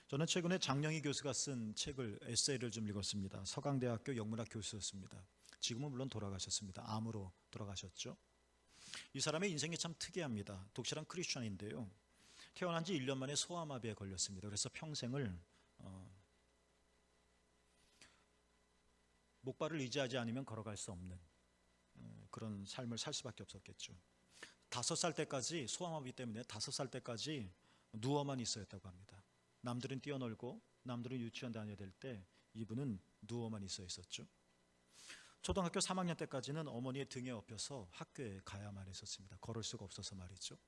저는 최근에 장영희 교수가 쓴 책을 에세이를 좀 읽었습니다. 서강대학교 영문학 교수였습니다. 지금은 물론 돌아가셨습니다. 암으로 돌아가셨죠. 이 사람의 인생이 참 특이합니다. 독실한 크리스천인데요. 태어난 지 1년 만에 소아마비에 걸렸습니다. 그래서 평생을 목발을 의지하지 않으면 걸어갈 수 없는 그런 삶을 살 수밖에 없었겠죠. 5살 때까지, 소아마비 때문에 5살 때까지 누워만 있어야 했다고 합니다. 남들은 뛰어놀고 남들은 유치원 다녀야 될 때 이분은 누워만 있어 있었죠. 초등학교 3학년 때까지는 어머니의 등에 업혀서 학교에 가야만 했었습니다. 걸을 수가 없어서 말이죠.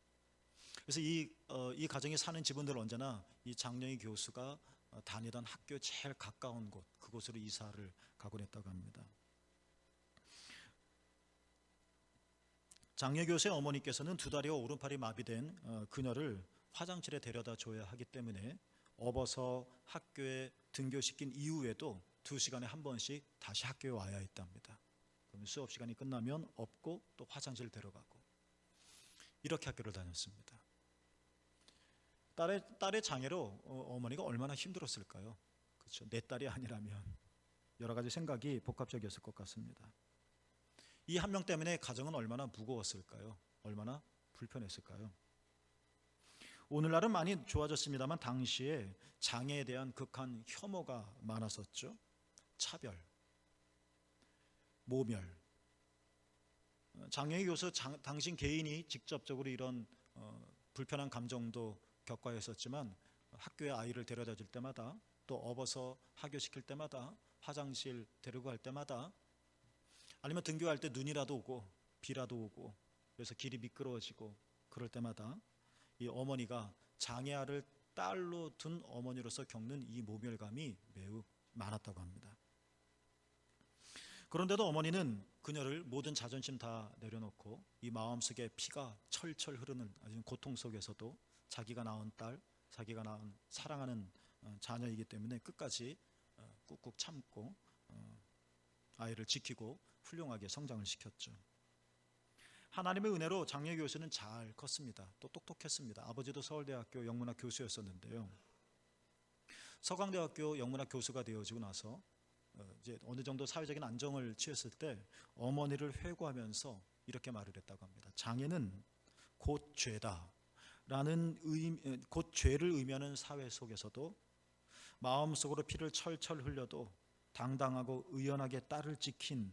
그래서 이 가정이 사는 집은들 언제나 이 장영희 교수가 다니던 학교에 제일 가까운 곳, 그곳으로 이사를 가곤 했다고 합니다. 장영희 교수의 어머니께서는 2다리와 오른팔이 마비된 그녀를 화장실에 데려다 줘야 하기 때문에 업어서 학교에 등교시킨 이후에도 2시간에 한 번씩 다시 학교에 와야 했답니다. 그럼 수업 시간이 끝나면 업고 또 화장실 데려가고 이렇게 학교를 다녔습니다. 딸의 장애로 어머니가 얼마나 힘들었을까요? 그렇죠. 내 딸이 아니라면 여러 가지 생각이 복합적이었을 것 같습니다. 이 한 명 때문에 가정은 얼마나 무거웠을까요? 얼마나 불편했을까요? 오늘날은 많이 좋아졌습니다만 당시에 장애에 대한 극한 혐오가 많았었죠. 차별, 모멸. 장영희 교수 당신 개인이 직접적으로 이런 불편한 감정도 겪어야 했었지만 학교에 아이를 데려다 줄 때마다 또 업어서 하교시킬 때마다 화장실 데리고 갈 때마다 아니면 등교할 때 눈이라도 오고 비라도 오고 그래서 길이 미끄러워지고 그럴 때마다 이 어머니가 장애아를 딸로 둔 어머니로서 겪는 이 모멸감이 매우 많았다고 합니다. 그런데도 어머니는 그녀를 모든 자존심 다 내려놓고 이 마음속에 피가 철철 흐르는 아주 고통 속에서도 자기가 낳은 딸, 자기가 낳은 사랑하는 자녀이기 때문에 끝까지 꾹꾹 참고 아이를 지키고 훌륭하게 성장을 시켰죠. 하나님의 은혜로 장영희 교수는 잘 컸습니다. 또 똑똑했습니다. 아버지도 서울대학교 영문학 교수였었는데요. 서강대학교 영문학 교수가 되어지고 나서 이제 어느 정도 사회적인 안정을 취했을 때 어머니를 회고하면서 이렇게 말을 했다고 합니다. 장애는 곧 죄다. 곧 죄를 의미하는 사회 속에서도 마음속으로 피를 철철 흘려도 당당하고 의연하게 딸을 지킨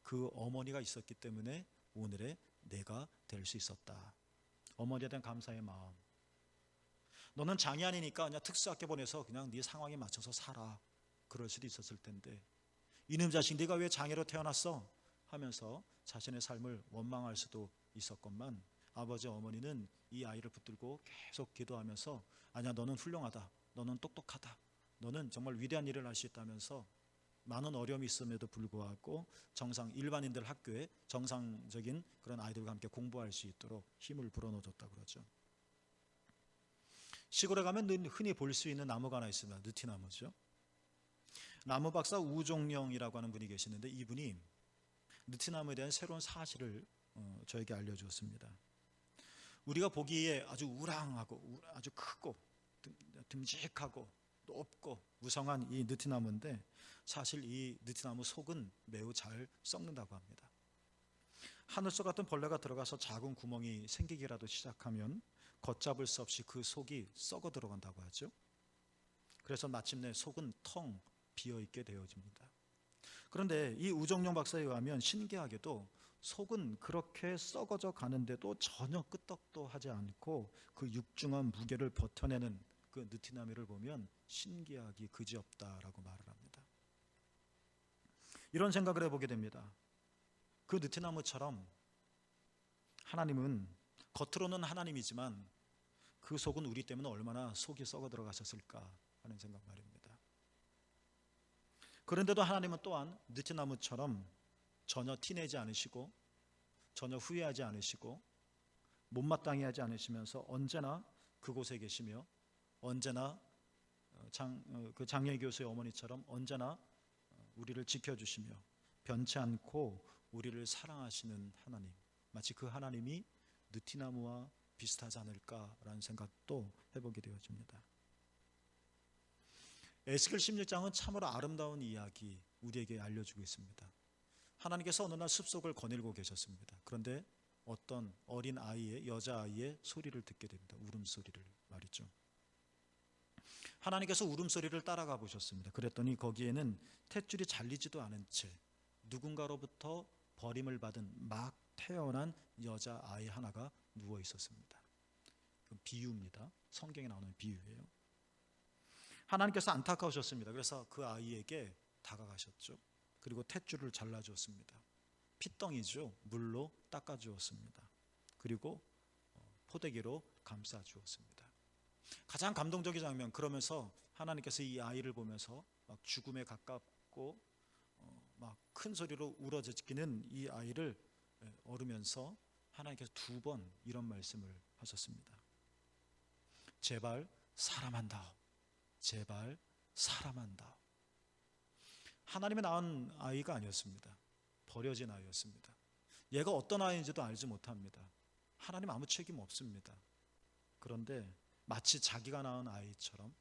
그 어머니가 있었기 때문에 오늘의 내가 될 수 있었다. 어머니에 대한 감사의 마음. 너는 장애 아니니까 그냥 특수학교 보내서 그냥 네 상황에 맞춰서 살아. 그럴 수도 있었을 텐데 이놈 자식 네가 왜 장애로 태어났어? 하면서 자신의 삶을 원망할 수도 있었건만 아버지 어머니는 이 아이를 붙들고 계속 기도하면서 아니야 너는 훌륭하다. 너는 똑똑하다. 너는 정말 위대한 일을 할 수 있다면서 많은 어려움이 있음에도 불구하고 일반인들 학교에 정상적인 그런 아이들과 함께 공부할 수 있도록 힘을 불어넣어줬다고 그러죠. 시골에 가면 흔히 볼 수 있는 나무가 하나 있습니다. 느티나무죠. 나무 박사 우종령이라고 하는 분이 계시는데 이분이 느티나무에 대한 새로운 사실을 저에게 알려주었습니다. 우리가 보기에 아주 우랑하고 아주 크고 듬직하고 높고 무성한 이 느티나무인데 사실 이 느티나무 속은 매우 잘 썩는다고 합니다. 하늘소 같은 벌레가 들어가서 작은 구멍이 생기기라도 시작하면 걷잡을 수 없이 그 속이 썩어 들어간다고 하죠. 그래서 마침내 속은 텅 비어있게 되어집니다. 그런데 이 우정용 박사에 의하면 신기하게도 속은 그렇게 썩어져 가는데도 전혀 끄떡도 하지 않고 그 육중한 무게를 버텨내는 그 느티나무를 보면 신기하기 그지없다라고 말을 합니다. 이런 생각을 해보게 됩니다. 그 느티나무처럼 하나님은 겉으로는 하나님이지만 그 속은 우리 때문에 얼마나 속이 썩어 들어가셨을까 하는 생각 말입니다. 그런데도 하나님은 또한 느티나무처럼 전혀 티내지 않으시고 전혀 후회하지 않으시고 못마땅해 하지 않으시면서 언제나 그곳에 계시며 언제나 그 장영희 교수의 어머니처럼 언제나 우리를 지켜주시며 변치 않고 우리를 사랑하시는 하나님, 마치 그 하나님이 느티나무와 비슷하지 않을까라는 생각도 해보게 되어집니다. 에스겔 16장은 참으로 아름다운 이야기 우리에게 알려주고 있습니다. 하나님께서 어느 날 숲속을 거닐고 계셨습니다. 그런데 어떤 어린 아이의, 여자아이의 소리를 듣게 됩니다. 울음소리를 말이죠. 하나님께서 울음소리를 따라가 보셨습니다. 그랬더니 거기에는 탯줄이 잘리지도 않은 채 누군가로부터 버림을 받은 막 태어난 여자아이 하나가 누워 있었습니다. 비유입니다. 성경에 나오는 비유예요. 하나님께서 안타까우셨습니다. 그래서 그 아이에게 다가가셨죠. 그리고 탯줄을 잘라주었습니다. 핏덩이죠. 물로 닦아주었습니다. 그리고 포대기로 감싸주었습니다. 가장 감동적인 장면, 그러면서 하나님께서 이 아이를 보면서 막 죽음에 가깝고 막 큰 소리로 울어짖기는 이 아이를 어루면서 하나님께서 2번 이런 말씀을 하셨습니다. 제발 사람한다. 제발 사람한다. 하나님의 낳은 아이가 아니었습니다. 버려진 아이였습니다. 얘가 어떤 아이인지도 알지 못합니다. 하나님 아무 책임 없습니다. 그런데 마치 자기가 낳은 아이처럼,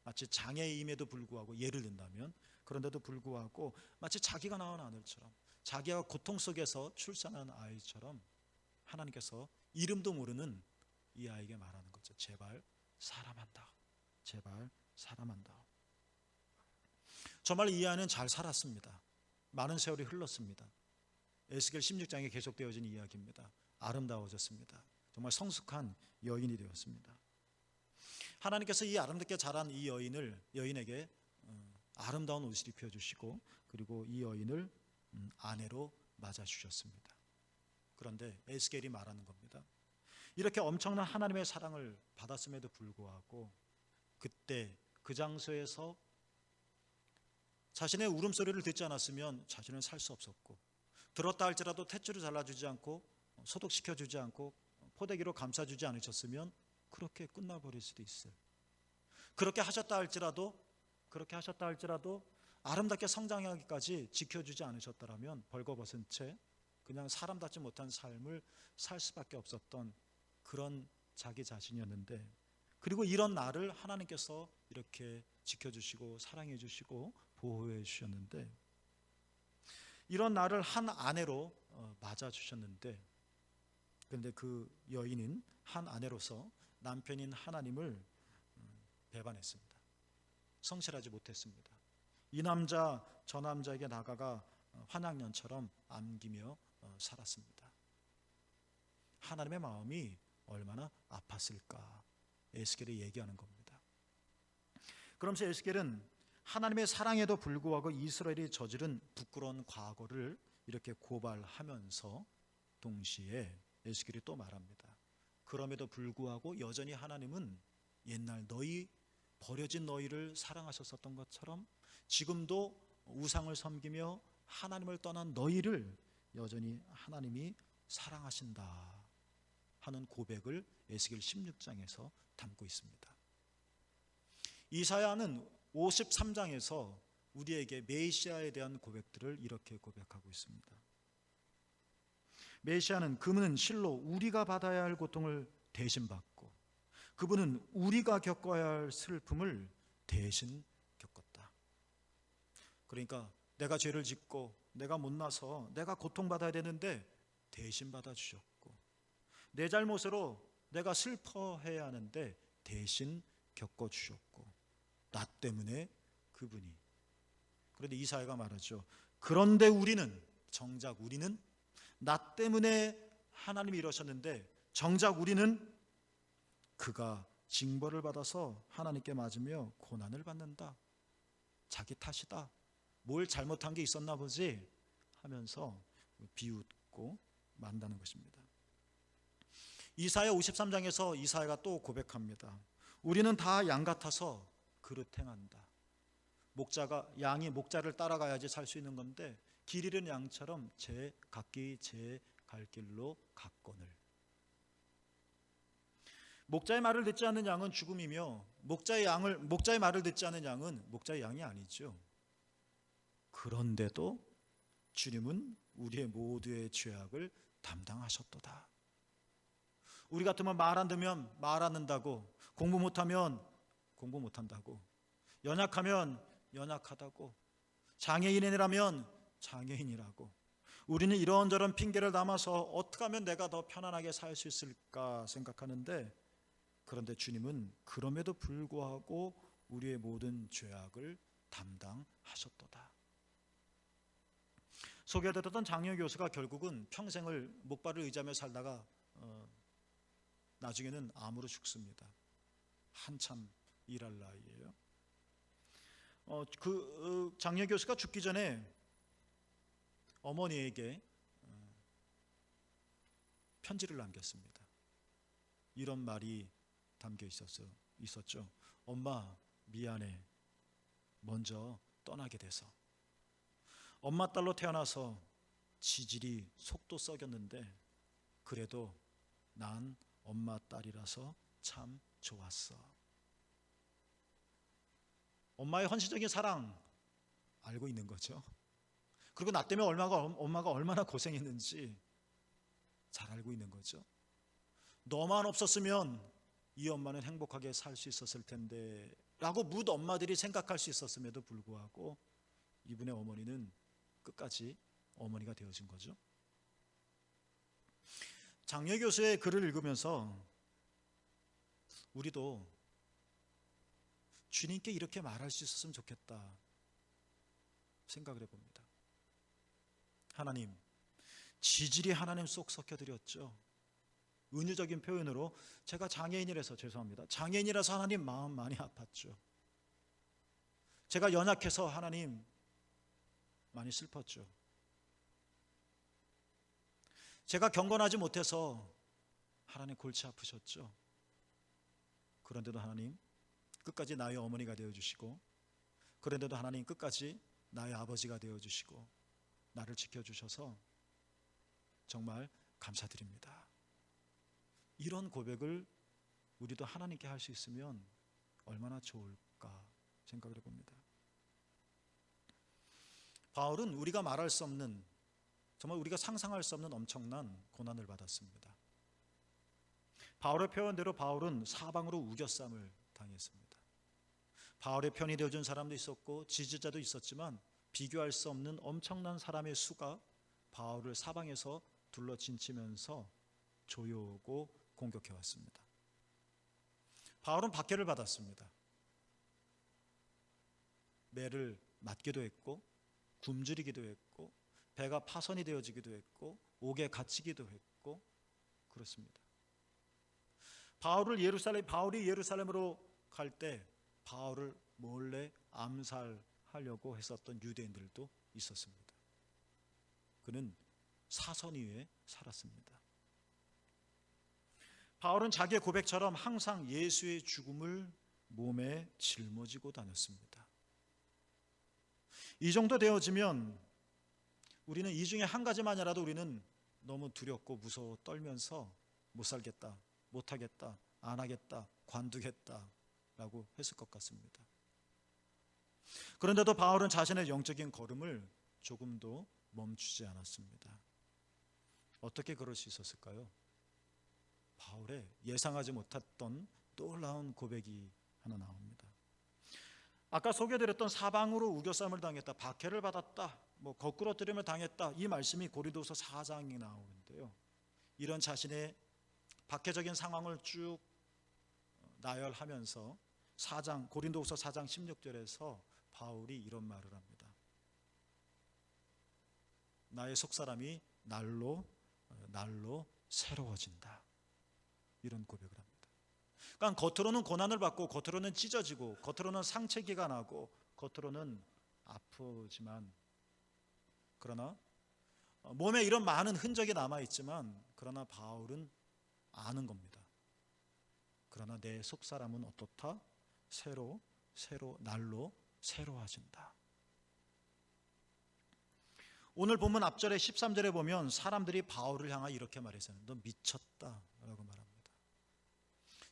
마치 장애임에도 불구하고, 예를 든다면 그런데도 불구하고 마치 자기가 낳은 아들처럼, 자기가 고통 속에서 출산한 아이처럼 하나님께서 이름도 모르는 이 아이에게 말하는 거죠. 제발 사람한다. 제발 사람한다. 정말 이 아이는 잘 살았습니다. 많은 세월이 흘렀습니다. 에스겔 16장에 계속되어진 이야기입니다. 아름다워졌습니다. 정말 성숙한 여인이 되었습니다. 하나님께서 이 아름답게 자란 이 여인에게 아름다운 옷을 입혀주시고, 그리고 이 여인을 아내로 맞아주셨습니다. 그런데 에스겔이 말하는 겁니다. 이렇게 엄청난 하나님의 사랑을 받았음에도 불구하고 그때 그 장소에서 자신의 울음소리를 듣지 않았으면 자신은 살 수 없었고, 들었다 할지라도 탯줄을 잘라주지 않고 소독시켜주지 않고 포대기로 감싸주지 않으셨으면 그렇게 끝나버릴 수도 있어요. 그렇게 하셨다 할지라도 아름답게 성장하기까지 지켜주지 않으셨더라면 벌거벗은 채 그냥 사람답지 못한 삶을 살 수밖에 없었던 그런 자기 자신이었는데, 그리고 이런 나를 하나님께서 이렇게 지켜주시고 사랑해 주시고 보호해 주셨는데, 이런 나를 한 아내로 맞아 주셨는데, 그런데 그 여인은 한 아내로서 남편인 하나님을 배반했습니다. 성실하지 못했습니다. 이 남자 저 남자에게 나가가 환양년처럼 안기며 살았습니다. 하나님의 마음이 얼마나 아팠을까 에스겔이 얘기하는 겁니다. 그러면서 에스겔은 하나님의 사랑에도 불구하고 이스라엘이 저지른 부끄러운 과거를 이렇게 고발하면서 동시에 에스겔이 또 말합니다. 그럼에도 불구하고 여전히 하나님은 옛날 버려진 너희를 사랑하셨었던 것처럼 지금도 우상을 섬기며 하나님을 떠난 너희를 여전히 하나님이 사랑하신다 하는 고백을 에스겔 16장에서 담고 있습니다. 이사야는 53장에서 우리에게 메시아에 대한 고백들을 이렇게 고백하고 있습니다. 메시아는 그분은 실로 우리가 받아야 할 고통을 대신 받고 그분은 우리가 겪어야 할 슬픔을 대신 겪었다. 그러니까 내가 죄를 짓고 내가 못나서 내가 고통받아야 되는데 대신 받아주셨고, 내 잘못으로 내가 슬퍼해야 하는데 대신 겪어주셨고, 나 때문에 그분이. 그런데 이사야가 말하죠. 그런데 정작 우리는 나 때문에 하나님이 이러셨는데 정작 우리는 그가 징벌을 받아서 하나님께 맞으며 고난을 받는다. 자기 탓이다. 뭘 잘못한 게 있었나 보지 하면서 비웃고 만다는 것입니다. 이사야 53장에서 이사야가 또 고백합니다. 우리는 다 양 같아서 그릇 행한다. 양이 목자를 따라가야지 살 수 있는 건데 길 잃은 양처럼 각기 제 갈 길로 갔거늘. 목자의 말을 듣지 않는 양은 죽음이며 목자의 말을 듣지 않는 양은 목자의 양이 아니죠. 그런데도 주님은 우리의 모두의 죄악을 담당하셨도다. 우리 같으면 말 안 듣면 말 안 한다고, 공부 못하면 공부 못한다고, 연약하면 연약하다고, 장애인이라면 장애인이라고, 우리는 이런저런 핑계를 담아서 어떻게 하면 내가 더 편안하게 살 수 있을까 생각하는데, 그런데 주님은 그럼에도 불구하고 우리의 모든 죄악을 담당하셨도다. 소개되었던 장로 교수가 결국은 평생을 목발을 의지하며 살다가 나중에는 암으로 죽습니다. 한참 일할 나이에요. 장로 교수가 죽기 전에 어머니에게 편지를 남겼습니다. 이런 말이 담겨 있었죠. 엄마 미안해. 먼저 떠나게 돼서. 엄마 딸로 태어나서 지질이 속도 썩였는데 그래도 난 엄마 딸이라서 참 좋았어. 엄마의 헌신적인 사랑 알고 있는 거죠. 그리고 나 때문에 엄마가 얼마나 고생했는지 잘 알고 있는 거죠. 너만 없었으면 이 엄마는 행복하게 살 수 있었을 텐데 라고 묻 엄마들이 생각할 수 있었음에도 불구하고 이분의 어머니는 끝까지 어머니가 되어진 거죠. 장려 교수의 글을 읽으면서 우리도 주님께 이렇게 말할 수 있었으면 좋겠다 생각을 해봅니다. 하나님, 지질이 하나님 쏙 섞여드렸죠. 은유적인 표현으로 제가 장애인이라서 죄송합니다. 장애인이라서 하나님 마음 많이 아팠죠. 제가 연약해서 하나님 많이 슬펐죠. 제가 경건하지 못해서 하나님 골치 아프셨죠. 그런데도 하나님 끝까지 나의 어머니가 되어주시고, 그런데도 하나님 끝까지 나의 아버지가 되어주시고 나를 지켜주셔서 정말 감사드립니다. 이런 고백을 우리도 하나님께 할 수 있으면 얼마나 좋을까 생각을 해봅니다. 바울은 우리가 말할 수 없는, 정말 우리가 상상할 수 없는 엄청난 고난을 받았습니다. 바울의 표현대로 바울은 사방으로 우겨쌈을 당했습니다. 바울의 편이 되어준 사람도 있었고 지지자도 있었지만 비교할 수 없는 엄청난 사람의 수가 바울을 사방에서 둘러친치면서 조여오고 공격해왔습니다. 바울은 박해를 받았습니다. 매를 맞기도 했고 굶주리기도 했고 배가 파손이 되어지기도 했고 옥에 갇히기도 했고 그렇습니다. 바울이 예루살렘으로 갈 때 바울을 몰래 암살하려고 했었던 유대인들도 있었습니다. 그는 사선 위에 살았습니다. 바울은 자기의 고백처럼 항상 예수의 죽음을 몸에 짊어지고 다녔습니다. 이 정도 되어지면 우리는 이 중에 한 가지만이라도 우리는 너무 두렵고 무서워 떨면서 못 살겠다, 못 하겠다, 안 하겠다, 관두겠다 라고 했을 것 같습니다. 그런데도 바울은 자신의 영적인 걸음을 조금도 멈추지 않았습니다. 어떻게 그럴 수 있었을까요? 바울의 예상하지 못했던 놀라운 고백이 하나 나옵니다. 아까 소개드렸던 사방으로 우겨쌈을 당했다, 박해를 받았다, 거꾸로 뜨림을 당했다, 이 말씀이 고린도서 4장에 나오는데요. 이런 자신의 박해적인 상황을 쭉 나열하면서 고린도서 4장 16절에서 바울이 이런 말을 합니다. 나의 속사람이 날로 새로워진다. 이런 고백을 합니다. 그러니까 겉으로는 고난을 받고 겉으로는 찢어지고 겉으로는 상처기가 나고 겉으로는 아프지만, 그러나 몸에 이런 많은 흔적이 남아있지만 그러나 바울은 아는 겁니다. 그러나 내 속사람은 어떻다? 날로 새로워진다. 오늘 본문 앞절에 13절에 보면 사람들이 바울을 향하여 이렇게 말했어요. 너 미쳤다 라고 말합니다.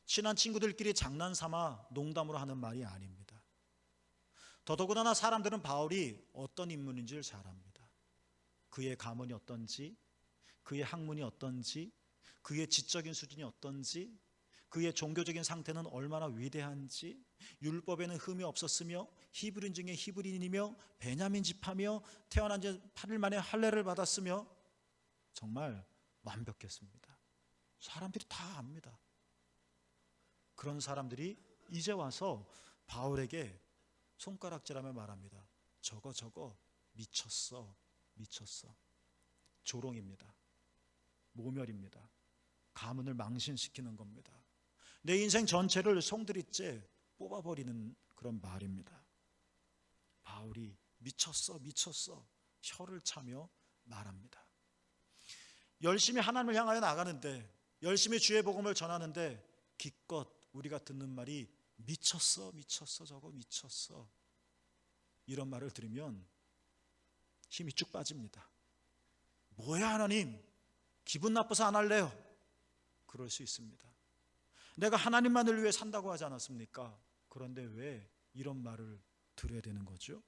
친한 친구들끼리 장난삼아 농담으로 하는 말이 아닙니다. 더더구나 사람들은 바울이 어떤 인물인지를 잘 압니다. 그의 가문이 어떤지, 그의 학문이 어떤지, 그의 지적인 수준이 어떤지, 그의 종교적인 상태는 얼마나 위대한지, 율법에는 흠이 없었으며 히브리인 중에 히브리인이며 베냐민 지파며 태어난 지 8일 만에 할례를 받았으며 정말 완벽했습니다. 사람들이 다 압니다. 그런 사람들이 이제 와서 바울에게 손가락질하며 말합니다. 저거 미쳤어. 조롱입니다. 모멸입니다. 가문을 망신시키는 겁니다. 내 인생 전체를 송두리째 뽑아버리는 그런 말입니다. 바울이 미쳤어 혀를 차며 말합니다. 열심히 하나님을 향하여 나가는데, 열심히 주의 복음을 전하는데 기껏 우리가 듣는 말이 미쳤어 저거 미쳤어, 이런 말을 들으면 힘이 쭉 빠집니다. 뭐야 하나님, 기분 나빠서 안 할래요. 그럴 수 있습니다. 내가 하나님만을 위해 산다고 하지 않았습니까? 그런데 왜 이런 말을 들어야 되는 거죠?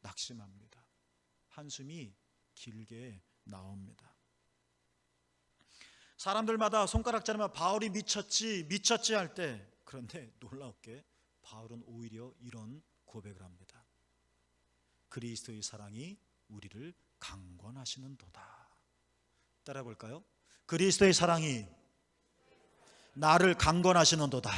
낙심합니다. 한숨이 길게 나옵니다. 사람들마다 손가락질하며 바울이 미쳤지 할 때, 그런데 놀랍게 바울은 오히려 이런 고백을 합니다. 그리스도의 사랑이 우리를 강권하시는도다. 따라 볼까요? 그리스도의 사랑이 나를 강권하시는도다.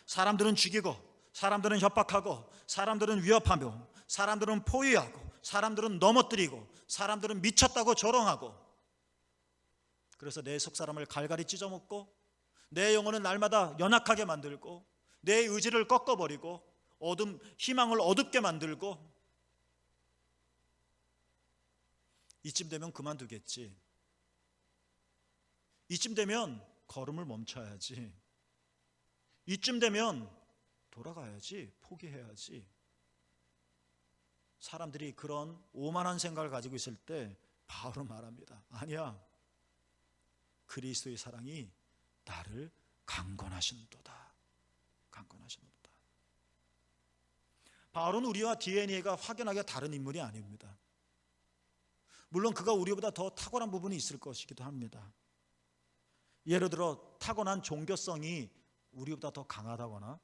사람들은 죽이고, 사람들은 협박하고, 사람들은 위협하며, 사람들은 포위하고, 사람들은 넘어뜨리고, 사람들은 미쳤다고 조롱하고, 그래서 내 속사람을 갈갈이 찢어먹고, 내 영혼은 날마다 연약하게 만들고, 내 의지를 꺾어버리고, 희망을 어둡게 만들고, 이쯤 되면 그만두겠지, 이쯤 되면 걸음을 멈춰야지, 이쯤 되면 돌아가야지, 포기해야지. 사람들이 그런 오만한 생각을 가지고 있을 때 바울은 말합니다. 아니야, 그리스도의 사랑이 나를 강권하시는도다. 바울은 우리와 DNA가 확연하게 다른 인물이 아닙니다. 물론 그가 우리보다 더 탁월한 부분이 있을 것이기도 합니다. 예를 들어 타고난 종교성이 우리보다 더 강하다거나,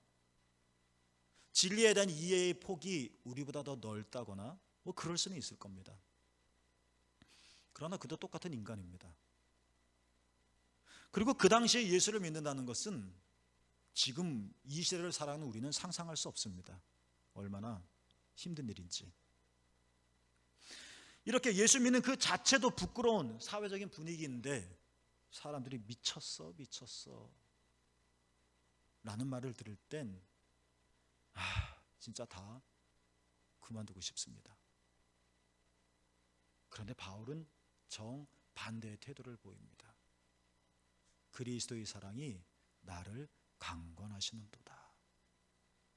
진리에 대한 이해의 폭이 우리보다 더 넓다거나, 뭐 그럴 수는 있을 겁니다. 그러나 그도 똑같은 인간입니다. 그리고 그 당시에 예수를 믿는다는 것은 지금 이 시대를 살아가는 우리는 상상할 수 없습니다. 얼마나 힘든 일인지. 이렇게 예수 믿는 그 자체도 부끄러운 사회적인 분위기인데 사람들이 미쳤어 라는 말을 들을 땐 진짜 다 그만두고 싶습니다. 그런데 바울은 정반대의 태도를 보입니다. 그리스도의 사랑이 나를 강권하시는도다.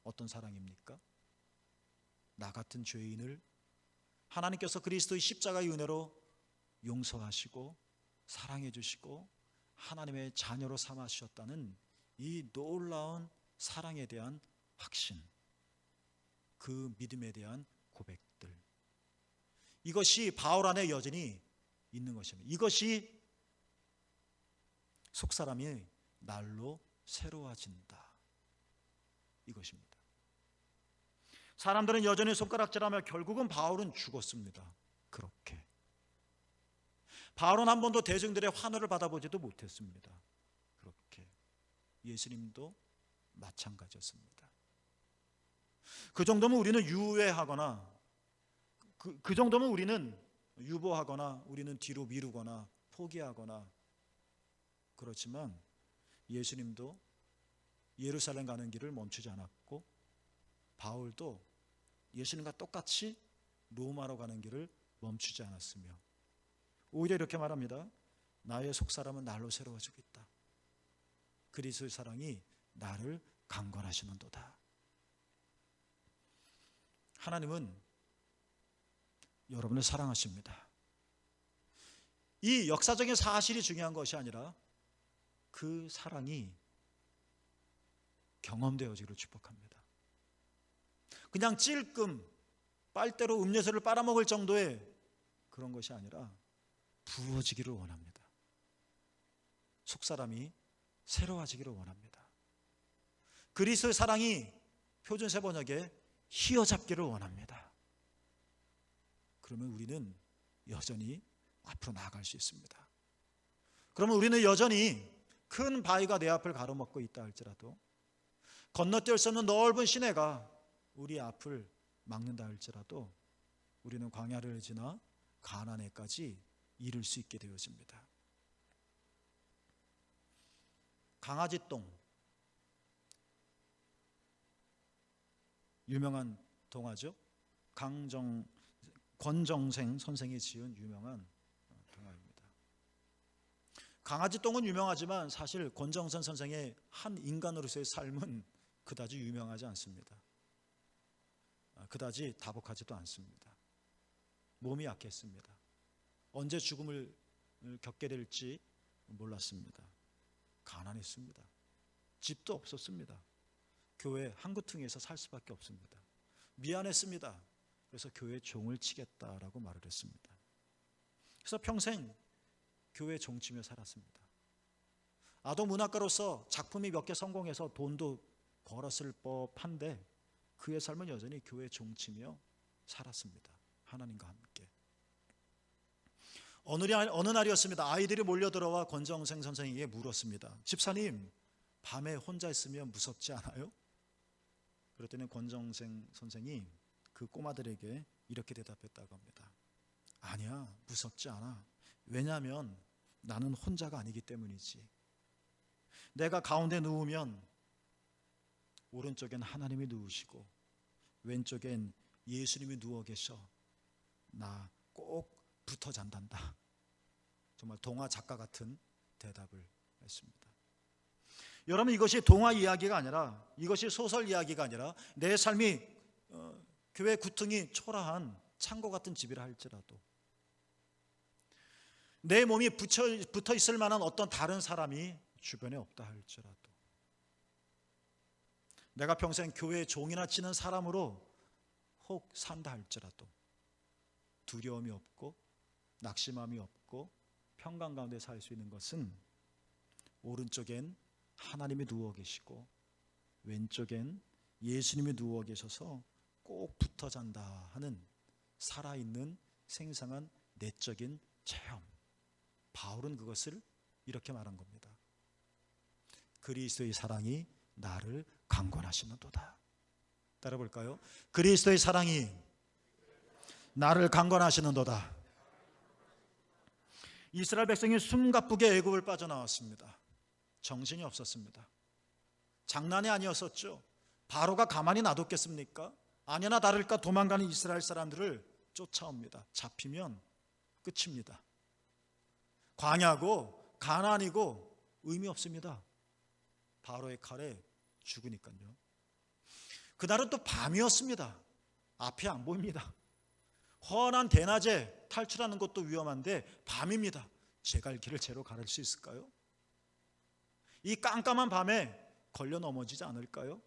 어떤 사랑입니까? 나 같은 죄인을 하나님께서 그리스도의 십자가의 은혜로 용서하시고 사랑해 주시고 하나님의 자녀로 삼아 주셨다는 이 놀라운 사랑에 대한 확신, 그 믿음에 대한 고백들, 이것이 바울 안에 여전히 있는 것입니다. 이것이 속사람이 날로 새로워진다, 이것입니다. 사람들은 여전히 손가락질하며 결국은 바울은 죽었습니다. 그렇게 바울은 한 번도 대중들의 환호를 받아보지도 못했습니다. 그렇게 예수님도 마찬가지였습니다. 그 정도면 우리는 유예하거나 그 정도면 우리는 유보하거나 우리는 뒤로 미루거나 포기하거나 그렇지만 예수님도 예루살렘 가는 길을 멈추지 않았고 바울도 예수님과 똑같이 로마로 가는 길을 멈추지 않았으며 오히려 이렇게 말합니다. 나의 속사람은 날로 새로워지고 있다. 그리스도의 사랑이 나를 강권하시는도다. 하나님은 여러분을 사랑하십니다. 이 역사적인 사실이 중요한 것이 아니라 그 사랑이 경험되어지기를 축복합니다. 그냥 찔끔 빨대로 음료수를 빨아먹을 정도의 그런 것이 아니라 부어지기를 원합니다. 속사람이 새로워지기를 원합니다. 그리스도의 사랑이 표준세 번역에 휘어잡기를 원합니다. 그러면 우리는 여전히 앞으로 나아갈 수 있습니다. 그러면 우리는 여전히 큰 바위가 내 앞을 가로막고 있다 할지라도, 건너뛸 수 없는 넓은 시내가 우리 앞을 막는다 할지라도 우리는 광야를 지나 가나안에까지 이를 수 있게 되어집니다. 강아지똥, 유명한 동화죠. 권정생 선생이 지은 유명한 동화입니다. 강아지똥은 유명하지만 사실 권정생 선생의 한 인간으로서의 삶은 그다지 유명하지 않습니다. 그다지 다복하지도 않습니다. 몸이 약했습니다. 언제 죽음을 겪게 될지 몰랐습니다. 가난했습니다. 집도 없었습니다. 교회 한 구퉁이에서 살 수밖에 없습니다. 미안했습니다. 그래서 교회 종을 치겠다라고 말을 했습니다. 그래서 평생 교회 종치며 살았습니다. 아동 문학가로서 작품이 몇 개 성공해서 돈도 벌었을 법한데 그의 삶은 여전히 교회 종치며 살았습니다. 하나님과 함께. 어느 날이었습니다. 아이들이 몰려들어와 권정생 선생에게 물었습니다. 집사님, 밤에 혼자 있으면 무섭지 않아요? 그랬더니 권정생 선생이 그 꼬마들에게 이렇게 대답했다고 합니다. 아니야, 무섭지 않아. 왜냐하면 나는 혼자가 아니기 때문이지. 내가 가운데 누우면 오른쪽엔 하나님이 누우시고 왼쪽엔 예수님이 누워 계셔. 나 꼭 붙어 잔단다. 정말 동화 작가 같은 대답을 했습니다. 여러분, 이것이 동화 이야기가 아니라, 이것이 소설 이야기가 아니라 내 삶이 교회 구퉁이 초라한 창고 같은 집이라 할지라도, 내 몸이 붙어 있을 만한 어떤 다른 사람이 주변에 없다 할지라도, 내가 평생 교회 종이나 치는 사람으로 혹 산다 할지라도 두려움이 없고 낙심함이 없고 평강 가운데 살 수 있는 것은 오른쪽엔 하나님이 누워 계시고 왼쪽엔 예수님이 누워 계셔서 꼭 붙어 잔다 하는 살아있는 생생한 내적인 체험. 바울은 그것을 이렇게 말한 겁니다. 그리스도의 사랑이 나를 강권하시는도다. 따라볼까요? 그리스도의 사랑이 나를 강권하시는도다. 이스라엘 백성이 숨가쁘게 애굽을 빠져나왔습니다. 정신이 없었습니다. 장난이 아니었었죠. 바로가 가만히 놔뒀겠습니까? 아니나 다를까 도망가는 이스라엘 사람들을 쫓아옵니다. 잡히면 끝입니다. 광야고 가나안이고 의미 없습니다. 바로의 칼에 죽으니까요. 그날은 또 밤이었습니다. 앞이 안 보입니다. 훤한 대낮에 탈출하는 것도 위험한데 밤입니다. 제가 갈 길을 제로 가를 수 있을까요? 이 깜깜한 밤에 걸려 넘어지지 않을까요?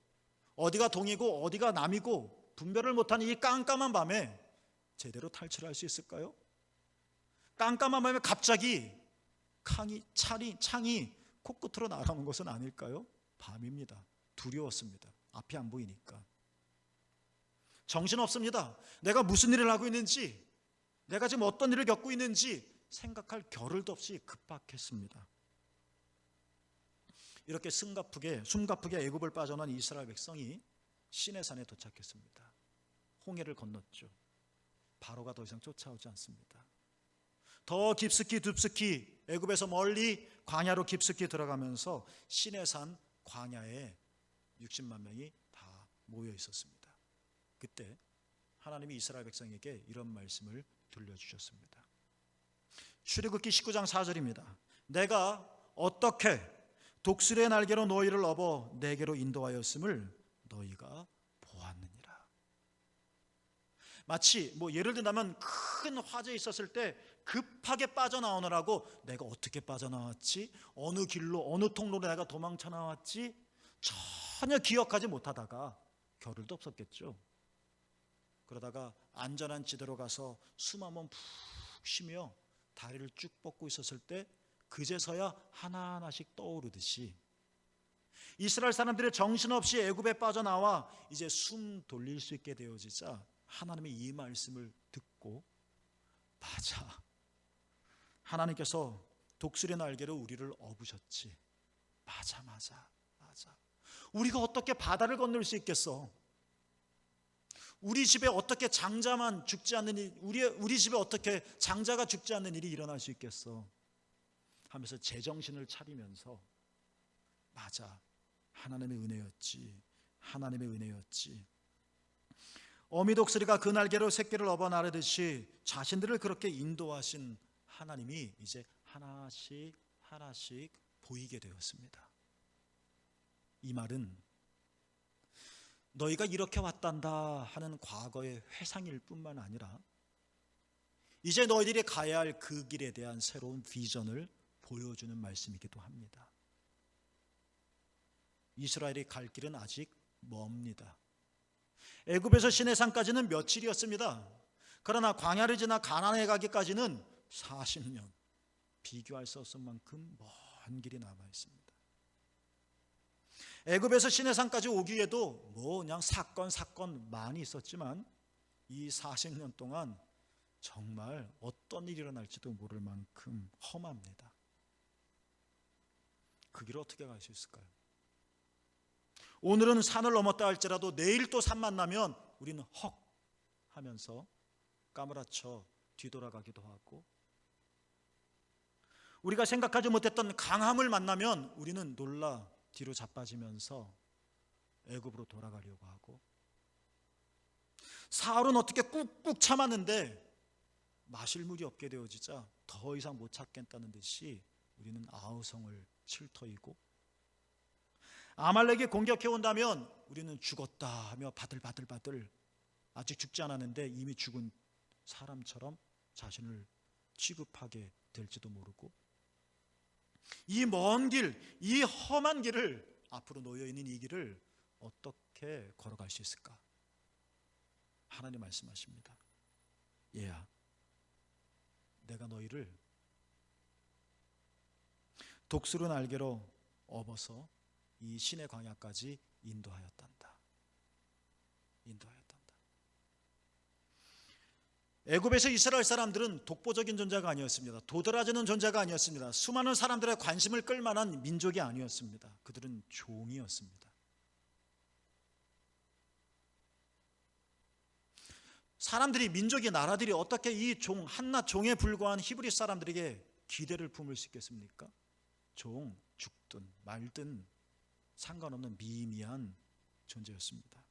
어디가 동이고 어디가 남이고 분별을 못하는 이 깜깜한 밤에 제대로 탈출할 수 있을까요? 깜깜한 밤에 갑자기 창이 코끝으로 날아오는 것은 아닐까요? 밤입니다. 두려웠습니다. 앞이 안 보이니까. 정신없습니다. 내가 무슨 일을 하고 있는지, 내가 지금 어떤 일을 겪고 있는지 생각할 겨를도 없이 급박했습니다. 이렇게 숨가쁘게 애굽을 빠져난 이스라엘 백성이 시내산에 도착했습니다. 홍해를 건넜죠. 바로가 더 이상 쫓아오지 않습니다. 더 깊숙이 애굽에서 멀리 광야로 깊숙이 들어가면서 시내산 광야에 60만 명이 다 모여 있었습니다. 그때 하나님이 이스라엘 백성에게 이런 말씀을 들려주셨습니다. 출애굽기 19장 4절입니다. 내가 어떻게 독수리의 날개로 너희를 업어 내게로 인도하였음을 너희가 보았느니라. 마치 예를 들면 큰 화재 있었을 때 급하게 빠져나오느라고 내가 어떻게 빠져나왔지, 어느 길로 어느 통로로 내가 도망쳐 나왔지 전혀 기억하지 못하다가 겨를도 없었겠죠. 그러다가 안전한 지대로 가서 숨 한번 푹 쉬며 다리를 쭉 뻗고 있었을 때 그제서야 하나하나씩 떠오르듯이 이스라엘 사람들이 정신없이 애굽에 빠져나와 이제 숨 돌릴 수 있게 되어지자 하나님의 이 말씀을 듣고, 맞아, 하나님께서 독수리 날개로 우리를 업으셨지. 맞아. 우리가 어떻게 바다를 건널 수 있겠어? 우리 집에 어떻게 장자만 죽지 않는 일, 우리 집에 어떻게 장자가 죽지 않는 일이 일어날 수 있겠어? 하면서 제정신을 차리면서, 맞아, 하나님의 은혜였지. 어미 독수리가 그 날개로 새끼를 업어 나르듯이 자신들을 그렇게 인도하신 하나님이 이제 하나씩 보이게 되었습니다. 이 말은 너희가 이렇게 왔단다 하는 과거의 회상일 뿐만 아니라 이제 너희들이 가야 할 그 길에 대한 새로운 비전을 보여주는 말씀이기도 합니다. 이스라엘이 갈 길은 아직 멉니다. 애굽에서 시내산까지는 며칠이었습니다. 그러나 광야를 지나 가나안에 가기까지는 40년, 비교할 수 없을 만큼 먼 길이 남아 있습니다. 애굽에서 시내산까지 오기에도 그냥 사건 많이 있었지만 이 40년 동안 정말 어떤 일이 일어날지도 모를 만큼 험합니다. 그 길을 어떻게 갈 수 있을까요? 오늘은 산을 넘었다 할지라도 내일 또 산 만나면 우리는 헉 하면서 까무라쳐 뒤돌아가기도 하고, 우리가 생각하지 못했던 강함을 만나면 우리는 놀라 뒤로 자빠지면서 애굽으로 돌아가려고 하고, 사울은 어떻게 꾹꾹 참았는데 마실 물이 없게 되어지자 더 이상 못 참겠다는 듯이 우리는 아우성을 칠 터이고, 아말렉이 공격해 온다면 우리는 죽었다 하며 바들바들 아직 죽지 않았는데 이미 죽은 사람처럼 자신을 취급하게 될지도 모르고, 이 먼 길, 이 험한 길을, 앞으로 놓여있는 이 길을 어떻게 걸어갈 수 있을까? 하나님 말씀하십니다. 얘야, 내가 너희를 독수리 날개로 업어서 이 신의 광야까지 인도하였단다. 애굽에서 이스라엘 사람들은 독보적인 존재가 아니었습니다. 도드라지는 존재가 아니었습니다. 수많은 사람들의 관심을 끌만한 민족이 아니었습니다. 그들은 종이었습니다. 사람들이, 민족이, 나라들이 어떻게 이 한낱 종에 불과한 히브리 사람들에게 기대를 품을 수 있겠습니까? 종, 죽든 말든 상관없는 미미한 존재였습니다.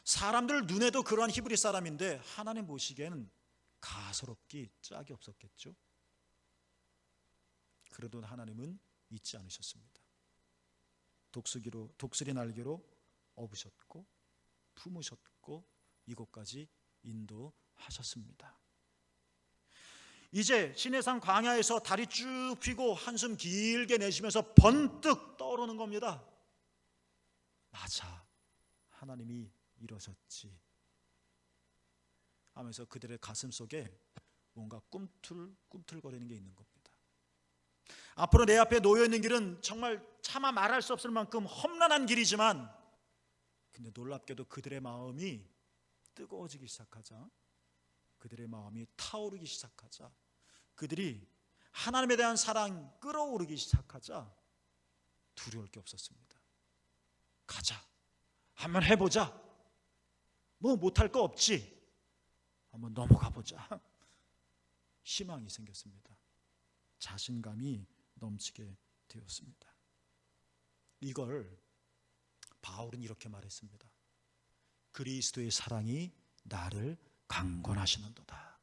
사람들 눈에도 그러한 히브리 사람인데 하나님 보시기에는 가소롭기 짝이 없었겠죠. 그래도 하나님은 잊지 않으셨습니다. 독수리 날개로 업으셨고 품으셨고 이곳까지 인도하셨습니다. 이제 시내산 광야에서 다리 쭉 펴고 한숨 길게 내쉬면서 번뜩 떠오르는 겁니다. 맞아, 하나님이 이러셨지 하면서 그들의 가슴 속에 뭔가 꿈틀꿈틀거리는 게 있는 겁니다. 앞으로 내 앞에 놓여있는 길은 정말 차마 말할 수 없을 만큼 험난한 길이지만, 근데 놀랍게도 그들의 마음이 뜨거워지기 시작하자, 그들의 마음이 타오르기 시작하자, 그들이 하나님에 대한 사랑 끓어오르기 시작하자 두려울 게 없었습니다. 가자, 한번 해보자, 뭐 못할 거 없지, 한번 넘어가 보자. 희망이 생겼습니다. 자신감이 넘치게 되었습니다. 이걸 바울은 이렇게 말했습니다. 그리스도의 사랑이 나를 강권하시는도다.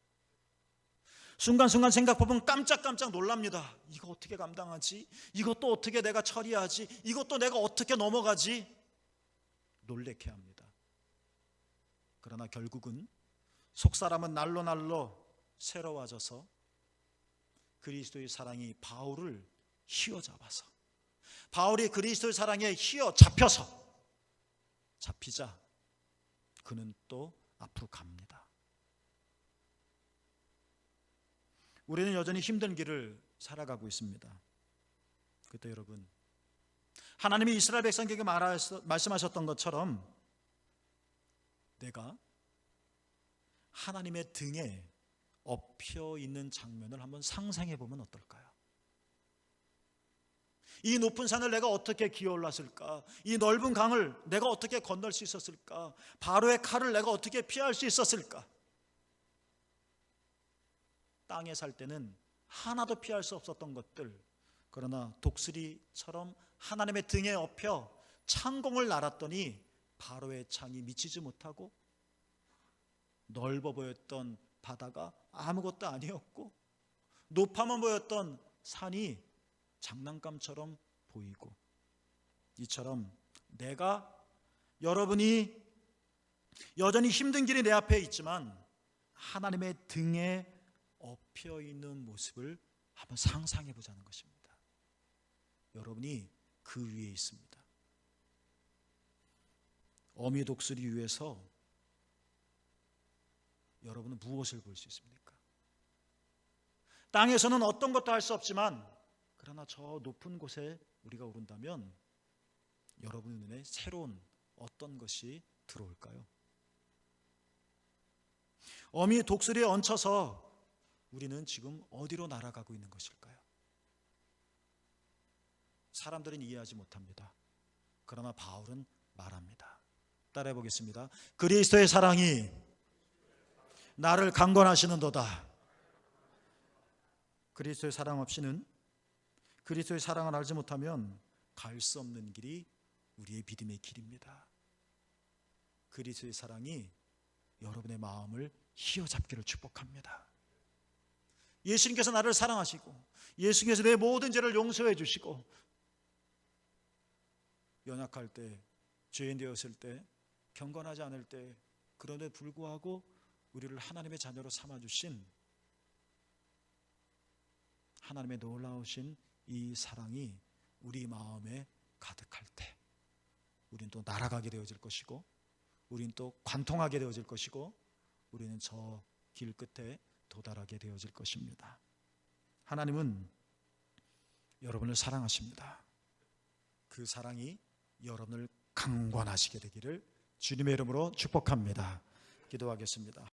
순간순간 생각해보면 깜짝깜짝 놀랍니다. 이거 어떻게 감당하지? 이것도 어떻게 내가 처리하지? 이것도 내가 어떻게 넘어가지? 놀래게 합니다. 그러나 결국은 속사람은 날로 새로워져서 그리스도의 사랑이 바울을 휘어잡아서, 바울이 그리스도의 사랑에 잡히자 그는 또 앞으로 갑니다. 우리는 여전히 힘든 길을 살아가고 있습니다. 그때 여러분, 하나님이 이스라엘 백성에게 말씀하셨던 것처럼 내가 하나님의 등에 엎혀 있는 장면을 한번 상상해 보면 어떨까요? 이 높은 산을 내가 어떻게 기어 올랐을까? 이 넓은 강을 내가 어떻게 건널 수 있었을까? 바로의 칼을 내가 어떻게 피할 수 있었을까? 땅에 살 때는 하나도 피할 수 없었던 것들, 그러나 독수리처럼 하나님의 등에 엎여 창공을 날았더니 바로의 창이 미치지 못하고 넓어 보였던 바다가 아무것도 아니었고 높아만 보였던 산이 장난감처럼 보이고, 이처럼 내가, 여러분이 여전히 힘든 길이 내 앞에 있지만 하나님의 등에 엎여 있는 모습을 한번 상상해 보자는 것입니다. 여러분이 그 위에 있습니다. 어미 독수리 위에서 여러분은 무엇을 볼 수 있습니까? 땅에서는 어떤 것도 할 수 없지만, 그러나 저 높은 곳에 우리가 오른다면 여러분 눈에 새로운 어떤 것이 들어올까요? 어미 독수리에 얹혀서 우리는 지금 어디로 날아가고 있는 것일까요? 사람들은 이해하지 못합니다. 그러나 바울은 말합니다. 따라해 보겠습니다. 그리스도의 사랑이 나를 강권하시는도다. 그리스도의 사랑 없이는, 그리스도의 사랑을 알지 못하면 갈 수 없는 길이 우리의 믿음의 길입니다. 그리스도의 사랑이 여러분의 마음을 휘어잡기를 축복합니다. 예수님께서 나를 사랑하시고 예수님께서 내 모든 죄를 용서해 주시고 연약할 때, 죄인 되었을 때, 경건하지 않을 때, 그런데 불구하고 우리를 하나님의 자녀로 삼아주신 하나님의 놀라우신 이 사랑이 우리 마음에 가득할 때 우리는 또 날아가게 되어질 것이고, 우리는 또 관통하게 되어질 것이고, 우리는 저 길 끝에 도달하게 되어질 것입니다. 하나님은 여러분을 사랑하십니다. 그 사랑이 여러분을 강권하시게 되기를 주님의 이름으로 축복합니다. 기도하겠습니다.